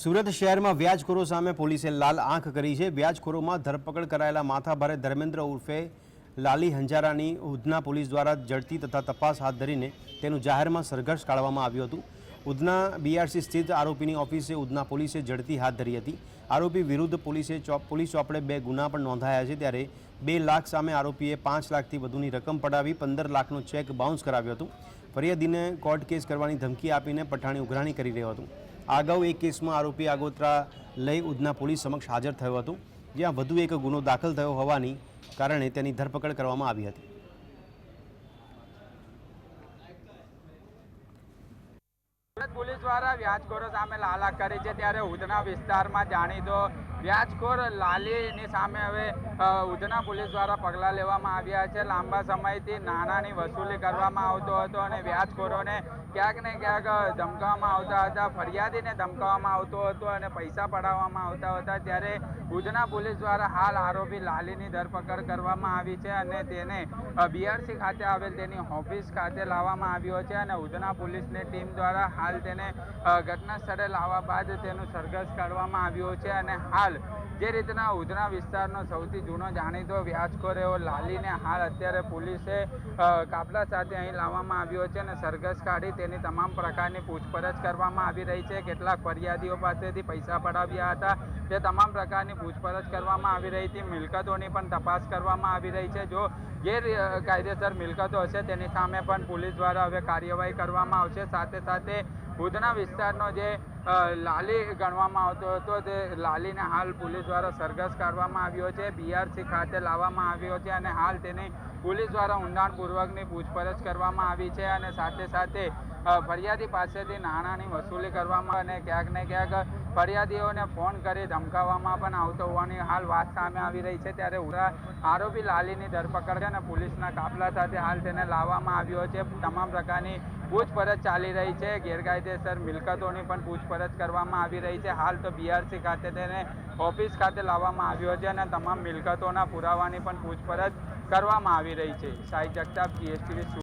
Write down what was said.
સુરત શહેરમાં વ્યાજખોરો સામે પોલીસે લાલ આંખ કરી છે। વ્યાજખોરોમાં ધરપકડ કરાયેલા માથાભારે ધર્મેન્દ્ર ઉર્ફે લાલી હંજારાની ઉધના પોલીસ દ્વારા ઝડપી તથા તપાસ હાથ ધરીને તેનું જાહેરમાં સરઘસ કાઢવામાં આવ્યું હતું। ઉધના બીઆરસી સ્થિત આરોપીની ઓફિસે ઉધના પોલીસે ઝડપી હાથ ધરી હતી। આરોપી વિરુદ્ધ પોલીસ ચોપડે 2 ગુના પણ નોંધાયા છે। ત્યારે 2 લાખ સામે આરોપીએ 5 લાખથી વધુની રકમ પડાવી 15 લાખનો ચેક બાઉન્સ કરાવ્યો હતો। ફરિયાદીને કોર્ટ કેસ કરવાની ધમકી આપીને પઠાણી ઉઘરાણી કરી રહ્યો હતો। અગાઉ એક કેસમાં આરોપી આગોતરા લઈ ઉધના પોલીસ સમક્ષ હાજર થયો હતો, જ્યાં વધુ એક ગુનો દાખલ થયો હોવાની કારણે તેની ધરપકડ કરવામાં આવી હતી। સુરત પોલીસ દ્વારા વ્યાજખોરો સામે લાલ આંખ કરી છે। ત્યારે ઉધના વિસ્તારમાં જાણીતો વ્યાજખોર લાલીની સામે હવે ઉધના પોલીસ દ્વારા પગલાં લેવામાં આવ્યા છે। લાંબા સમયથી નાણાંની વસૂલી કરવામાં આવતો હતો અને વ્યાજખોરોને ક્યાંક ને ક્યાંક ધમકાવવામાં આવતા હતા, ફરિયાદીને ધમકાવવામાં આવતો હતો અને પૈસા પડાવવામાં આવતા હતા। ત્યારે ઉધના પોલીસ દ્વારા હાલ આરોપી લાલીની ધરપકડ કરવામાં આવી છે અને તેને બીઆરસી ખાતે આવેલ તેની ઓફિસ ખાતે લાવવામાં આવ્યો છે અને ઉધના પોલીસની ટીમ દ્વારા હાલ તેને ઘટના સ્થળે લાવવા બાદ તેનું સરઘસ કાઢવામાં આવ્યો છે અને હાલ જે રીતના ઉધના વિસ્તારનો સૌથી જૂનો જાણીતો વ્યાજખોર એવો લાલીને હાલ અત્યારે પોલીસે કાફલા સાથે અહીં લાવવામાં આવ્યો છે અને સરઘસ કાઢી તેની તમામ પ્રકારની પૂછપરછ કરવામાં આવી રહી છે। કેટલાક ફરિયાદીઓ પાસેથી પૈસા પડાવ્યા હતા તે તમામ પ્રકારની પૂછપરછ કરવામાં આવી રહી હતી। મિલકતોની પણ તપાસ કરવામાં આવી રહી છે। જો ગેરકાયદેસર મિલકતો હશે તેની સામે પણ પોલીસ દ્વારા હવે કાર્યવાહી કરવામાં આવશે। સાથે સાથે ઉધના વિસ્તારનો જે લાલી ગણવામાં આવતો હતો તે લાલીને હાલ પોલીસ દ્વારા સરઘસ કાઢવામાં આવ્યો છે, બીઆરસી ખાતે લાવવામાં આવ્યો છે અને હાલ તેની પોલીસ દ્વારા ઊંડાણપૂર્વકની પૂછપરછ કરવામાં આવી છે અને સાથે સાથે ફરિયાદી પાસેથી નાણાંની વસૂલી કરવામાં અને ક્યાંક ને ક્યાંક ફરિયાદીઓને ફોન કરી ધમકાવવામાં પણ આવતો હોવાની હાલ વાત સામે આવી રહી છે। ત્યારે આરોપી લાલીની ધરપકડ અને પોલીસના કાફલા સાથે હાલ તેને લાવવામાં આવ્યો છે। તમામ પ્રકારની પૂછપરછ ચાલી રહી છે, ગેરકાયદેસર મિલકતોની પણ પૂછપરછ કરવામાં આવી રહી છે। હાલ તો બીઆરસી ખાતે તેને ઓફિસ ખાતે લાવવામાં આવ્યો છે અને તમામ મિલકતોના પુરાવાની પણ પૂછપરછ કરવામાં આવી રહી છે। સાહિલ જગતાપ, GSTV।